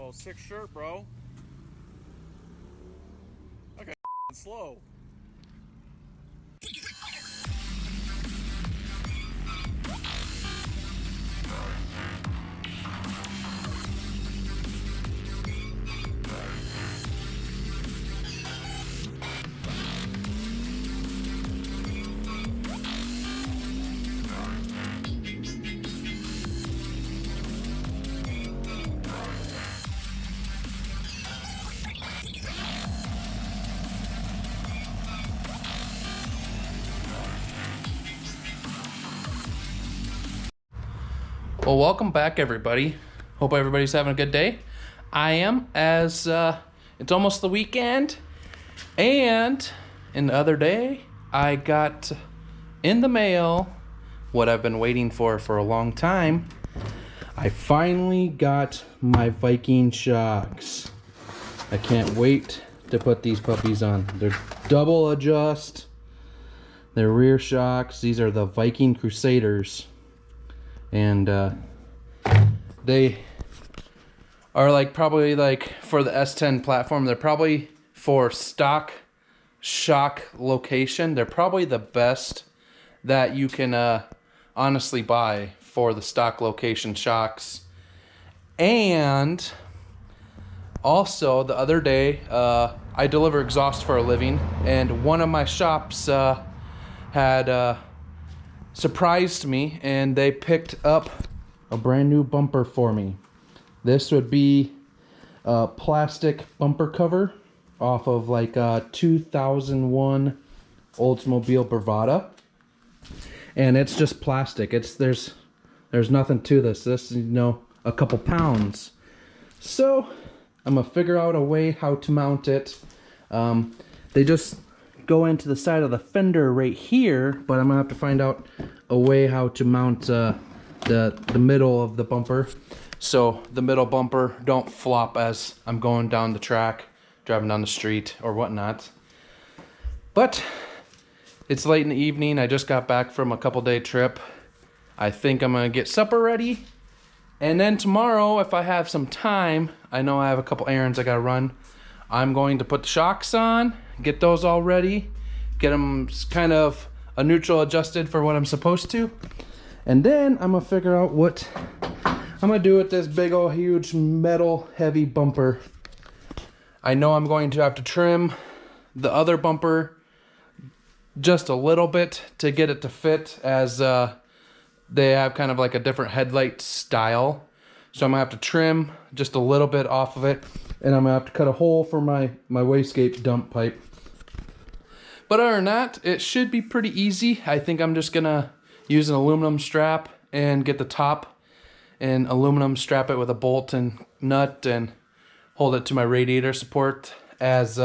Oh, sick shirt, bro. Okay, slow. Well, welcome back, everybody. Hope everybody's having a good day. I am, as it's almost the weekend. And in the other day, I got in the mail what I've been waiting for a long time. I finally got my Viking shocks. I can't wait to put these puppies on. They're double adjust. They're rear shocks. These are the Viking Crusaders. And they are like probably like for the S10 platform, they're probably for stock shock location. They're probably the best that you can honestly buy for the stock location shocks. And also the other day, I deliver exhaust for a living, and one of my shops had surprised me, and they picked up a brand new bumper for me. This would be a plastic bumper cover off of like a 2001 Oldsmobile Bravada, and it's just plastic. There's nothing to this. This is, a couple pounds. So I'm gonna figure out a way how to mount it. They just go into the side of the fender right here, but I'm gonna have to find out a way how to mount the middle of the bumper, so the middle bumper don't flop as I'm going down the track, driving down the street or whatnot. But it's late in the evening. I just got back from a couple-day trip. I think I'm gonna get supper ready, and then tomorrow, if I have some time, I know I have a couple errands I gotta run, I'm going to put the shocks on, get those all ready, get them kind of a neutral adjusted for what I'm supposed to, and then I'm gonna figure out what I'm gonna do with this big old huge metal heavy bumper. I know I'm going to have to trim the other bumper just a little bit to get it to fit, as they have kind of like a different headlight style. So I'm gonna have to trim just a little bit off of it, and I'm gonna have to cut a hole for my wastegate dump pipe. But other than that, it should be pretty easy. I think I'm just gonna use an aluminum strap and get the top and aluminum strap it with a bolt and nut and hold it to my radiator support, as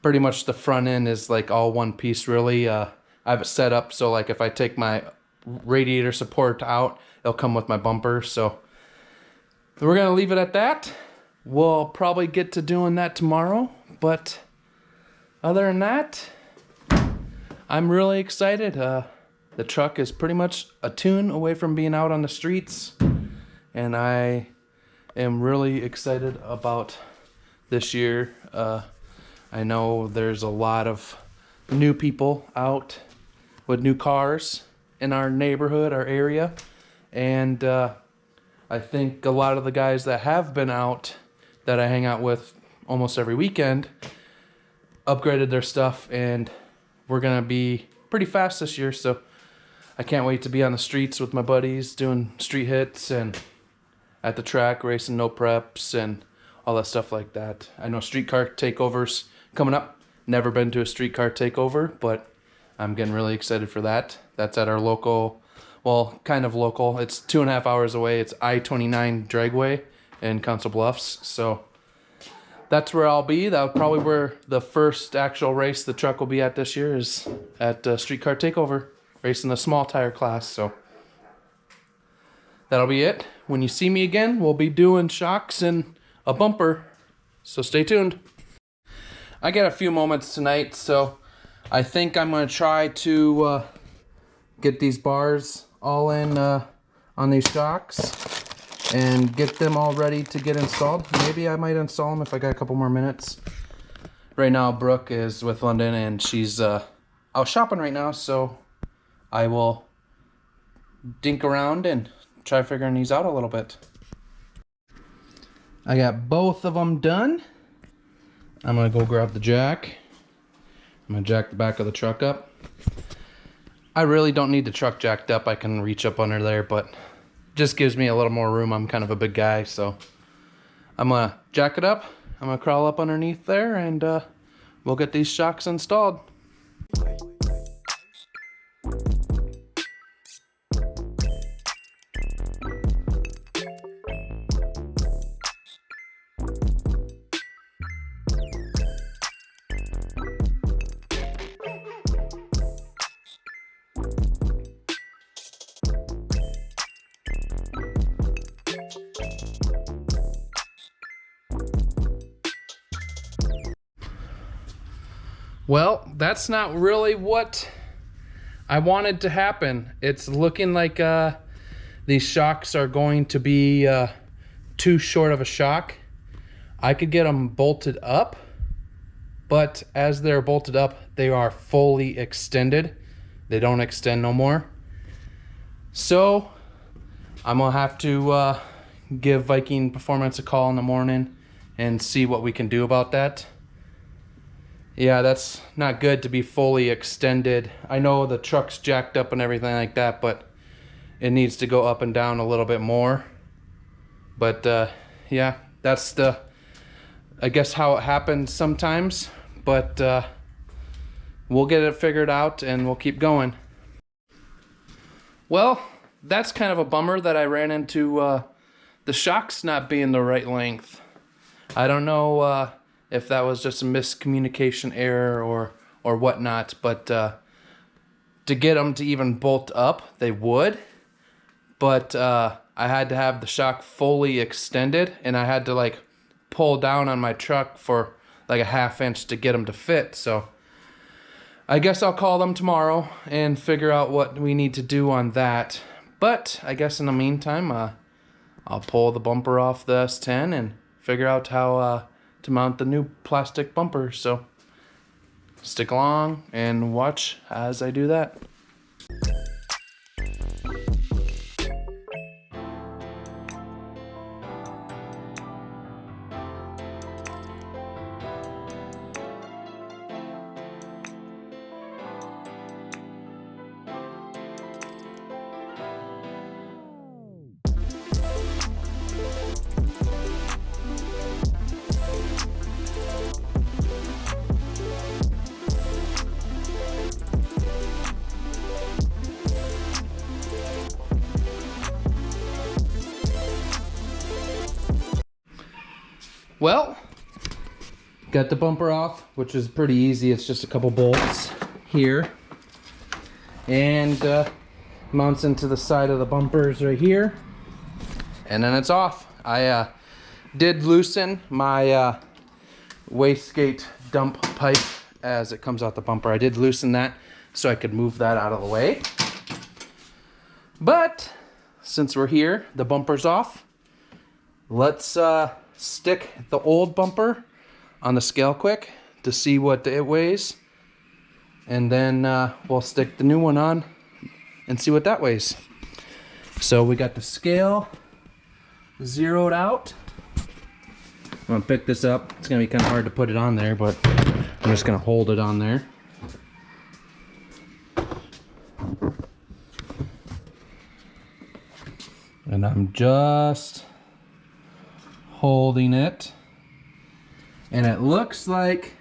pretty much the front end is like all one piece really. I have it set up so like if I take my radiator support out, it'll come with my bumper. So we're gonna leave it at that. We'll probably get to doing that tomorrow, but other than that, I'm really excited. The truck is pretty much a tune away from being out on the streets, and I am really excited about this year. I know there's a lot of new people out with new cars in our neighborhood, our area, and I think a lot of the guys that have been out that I hang out with almost every weekend upgraded their stuff, and we're gonna be pretty fast this year, so I can't wait to be on the streets with my buddies doing street hits and at the track racing no preps and all that stuff like that. I know streetcar takeovers coming up. Never been to a streetcar takeover, but I'm getting really excited for that. That's at our local, well, kind of local. It's 2.5 hours away. It's I-29 Dragway in Council Bluffs, so that's where I'll be. That'll probably where the first actual race the truck will be at this year, is at Streetcar Takeover, racing the small tire class. So that'll be it. When you see me again, we'll be doing shocks and a bumper, so stay tuned. I got a few moments tonight, so I think I'm going to try to get these bars all in on these shocks. and get them all ready to get installed. Maybe I might install them if I got a couple more minutes. Right now, Brooke is with London, and she's out shopping right now, so I will dink around and try figuring these out a little bit. I got both of them done. I'm gonna go grab the jack. I'm gonna jack the back of the truck up. I really don't need the truck jacked up. I can reach up under there, but just gives me a little more room. I'm kind of a big guy, so I'm gonna jack it up. I'm gonna crawl up underneath there, and we'll get these shocks installed. Well, that's not really what I wanted to happen. It's looking like these shocks are going to be too short of a shock. I could get them bolted up, but as they're bolted up, they are fully extended. They don't extend no more. So I'm gonna have to give Viking Performance a call in the morning and see what we can do about that. Yeah, that's not good to be fully extended. I know the truck's jacked up and everything like that, but it needs to go up and down a little bit more. But yeah, that's I guess how it happens sometimes. But we'll get it figured out and we'll keep going. Well, that's kind of a bummer that I ran into the shocks not being the right length. I don't know if that was just a miscommunication error or whatnot, but to get them to even bolt up, they would. But I had to have the shock fully extended, and I had to like pull down on my truck for like a ½ inch to get them to fit. So I guess I'll call them tomorrow and figure out what we need to do on that. But I guess in the meantime, I'll pull the bumper off the S10 and figure out how to mount the new plastic bumper. So stick along and watch as I do that. Well, got the bumper off, which is pretty easy. It's just a couple bolts here, and mounts into the side of the bumpers right here, and then it's off. I did loosen my wastegate dump pipe as it comes out the bumper. I did loosen that so I could move that out of the way. But since we're here, the bumper's off. Let's stick the old bumper on the scale quick to see what it weighs, and then we'll stick the new one on and see what that weighs. So we got the scale zeroed out. I'm gonna pick this up. It's gonna be kind of hard to put it on there, but I'm just gonna hold it on there. And I'm just holding it, and it looks like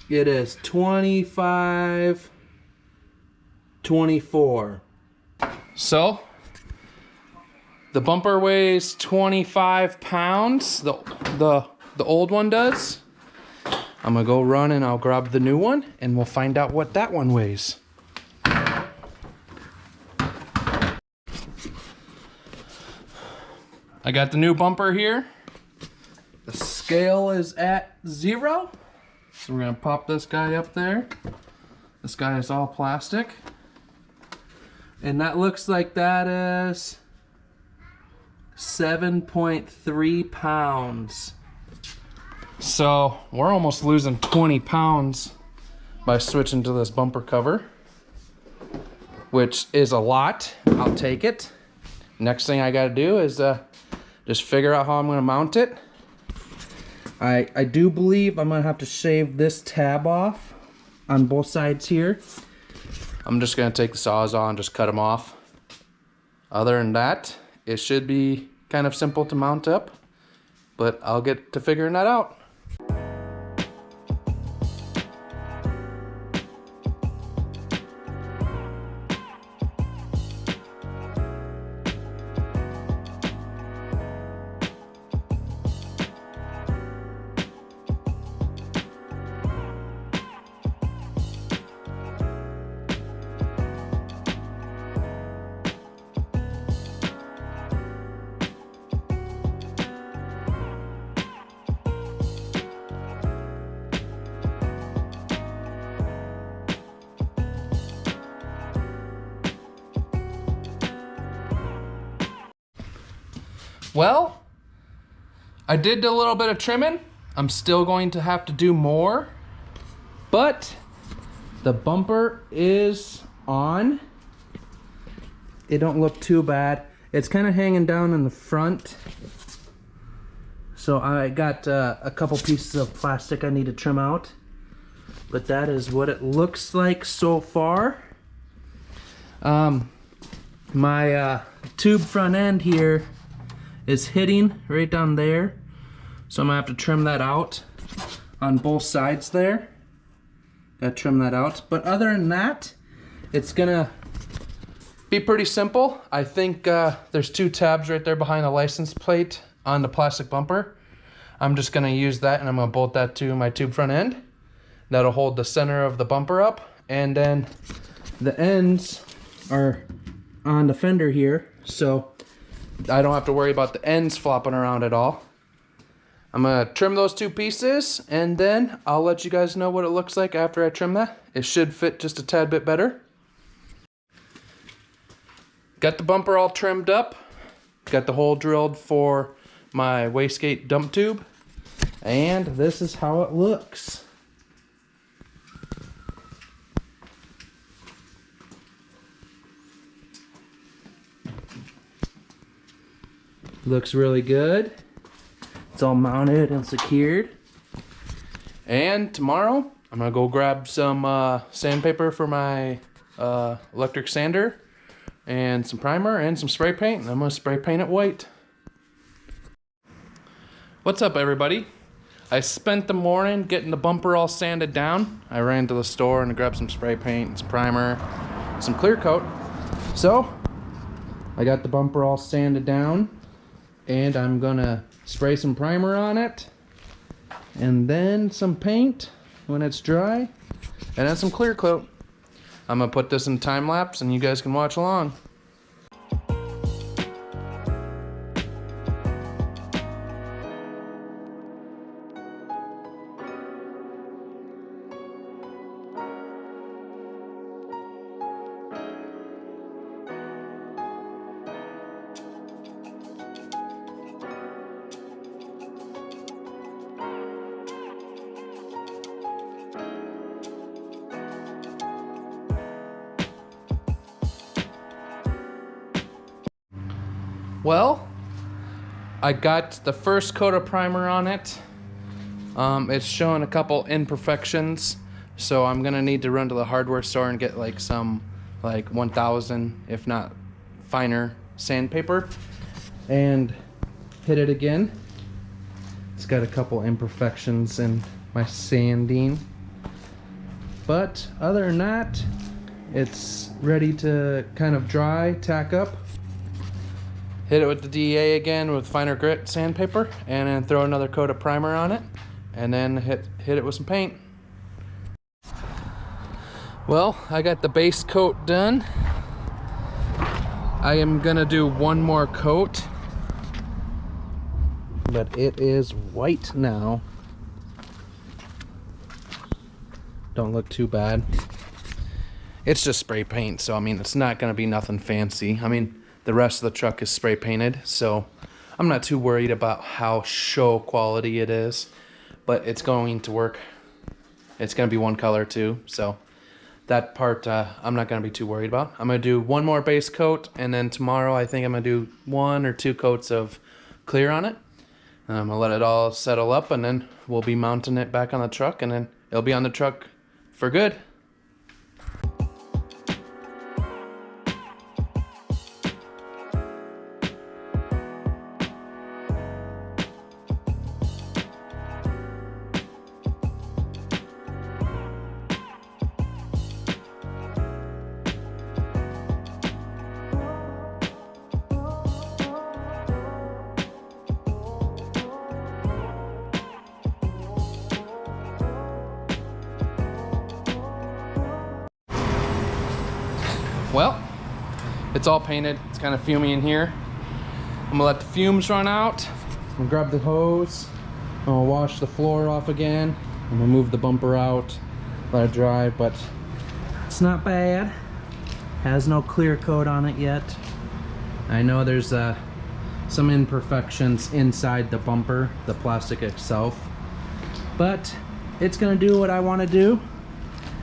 it is 25.24. So the bumper weighs 25 pounds. The old one does. I'm gonna go run and I'll grab the new one and we'll find out what that one weighs. I got the new bumper here. The scale is at 0. So we're gonna pop this guy up there. This guy is all plastic. And that looks like that is 7.3 pounds. So we're almost losing 20 pounds by switching to this bumper cover, which is a lot. I'll take it. Next thing I gotta do is just figure out how I'm gonna mount it. I do believe I'm gonna have to shave this tab off on both sides here. I'm just gonna take the Sawzall and just cut them off. Other than that, it should be kind of simple to mount up, but I'll get to figuring that out. Well, I did a little bit of trimming. I'm still going to have to do more, but the bumper is on. It don't look too bad. It's kind of hanging down in the front. So I got a couple pieces of plastic I need to trim out, but that is what it looks like so far. My tube front end here is hitting right down there, so I'm gonna have to trim that out on both sides there. Gotta trim that out, but other than that, it's gonna be pretty simple. I think there's 2 tabs right there behind the license plate on the plastic bumper. I'm just gonna use that and I'm gonna bolt that to my tube front end. That'll hold the center of the bumper up, and then the ends are on the fender here, so I don't have to worry about the ends flopping around at all. I'm gonna trim those 2 pieces, and then I'll let you guys know what it looks like after I trim that. It should fit just a tad bit better. Got the bumper all trimmed up. Got the hole drilled for my wastegate dump tube. And this is how it looks. Looks really good. It's all mounted and secured. And tomorrow, I'm gonna go grab some sandpaper for my electric sander, and some primer and some spray paint, and I'm gonna spray paint it white. What's up, everybody? I spent the morning getting the bumper all sanded down. I ran to the store and grabbed some spray paint and some primer, some clear coat. So I got the bumper all sanded down, and I'm gonna spray some primer on it, and then some paint when it's dry, and then some clear coat. I'm gonna put this in time lapse and you guys can watch along. Well, I got the first coat of primer on it. It's showing a couple imperfections, so I'm gonna need to run to the hardware store and get like some 1000, if not finer, sandpaper and hit it again. It's got a couple imperfections in my sanding, but other than that, it's ready to kind of dry, tack up. Hit it with the DEA again with finer grit sandpaper, and then throw another coat of primer on it, and then hit it with some paint. Well, I got the base coat done. I am gonna do one more coat, but it is white now. Don't look too bad. It's just spray paint, so I mean, it's not gonna be nothing fancy. I mean, the rest of the truck is spray painted, so I'm not too worried about how show quality it is, but it's going to work. It's going to be one color too, so that part I'm not going to be too worried about. I'm going to do one more base coat, and then tomorrow I think I'm going to do 1 or 2 coats of clear on it. I'm going to let it all settle up, and then we'll be mounting it back on the truck, and then it'll be on the truck for good. Well, it's all painted. It's kind of fumy in here. I'm gonna let the fumes run out. I'm gonna grab the hose. I'm gonna wash the floor off again. I'm gonna move the bumper out, let it dry, but it's not bad. Has no clear coat on it yet. I know there's some imperfections inside the bumper, the plastic itself, but it's gonna do what I want to do,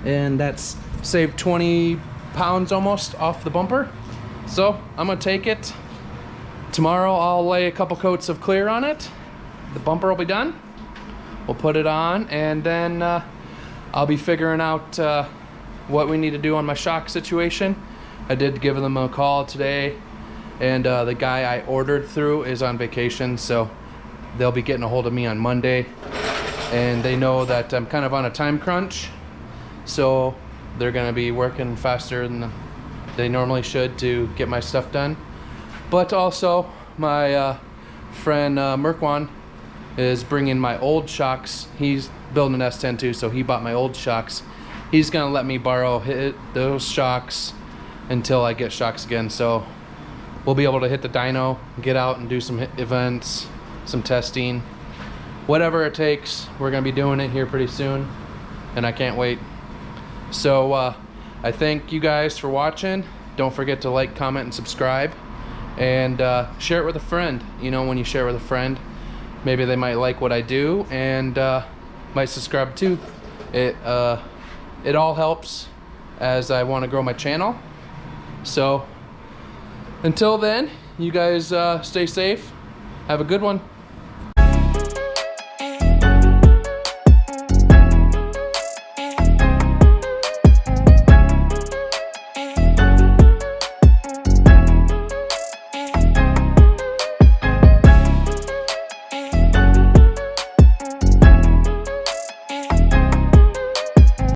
and that's save 20 pounds almost off the bumper. So I'm gonna take it. Tomorrow I'll lay a couple coats of clear on it. The bumper will be done. We'll put it on, and then I'll be figuring out what we need to do on my shock situation. I did give them a call today, and the guy I ordered through is on vacation, so they'll be getting a hold of me on Monday, and they know that I'm kind of on a time crunch, so they're gonna be working faster than they normally should to get my stuff done. But also, my friend Merkwan is bringing my old shocks. He's building an S10 too, so he bought my old shocks. He's gonna let me borrow those shocks until I get shocks again. So we'll be able to hit the dyno, get out and do some events, some testing. Whatever it takes, we're gonna be doing it here pretty soon, and I can't wait. So I thank you guys for watching. Don't forget to like, comment, and subscribe, and share it with a friend. You know, when you share it with a friend, maybe they might like what I do and might subscribe too. It all helps as I want to grow my channel. So until then, you guys stay safe. Have a good one.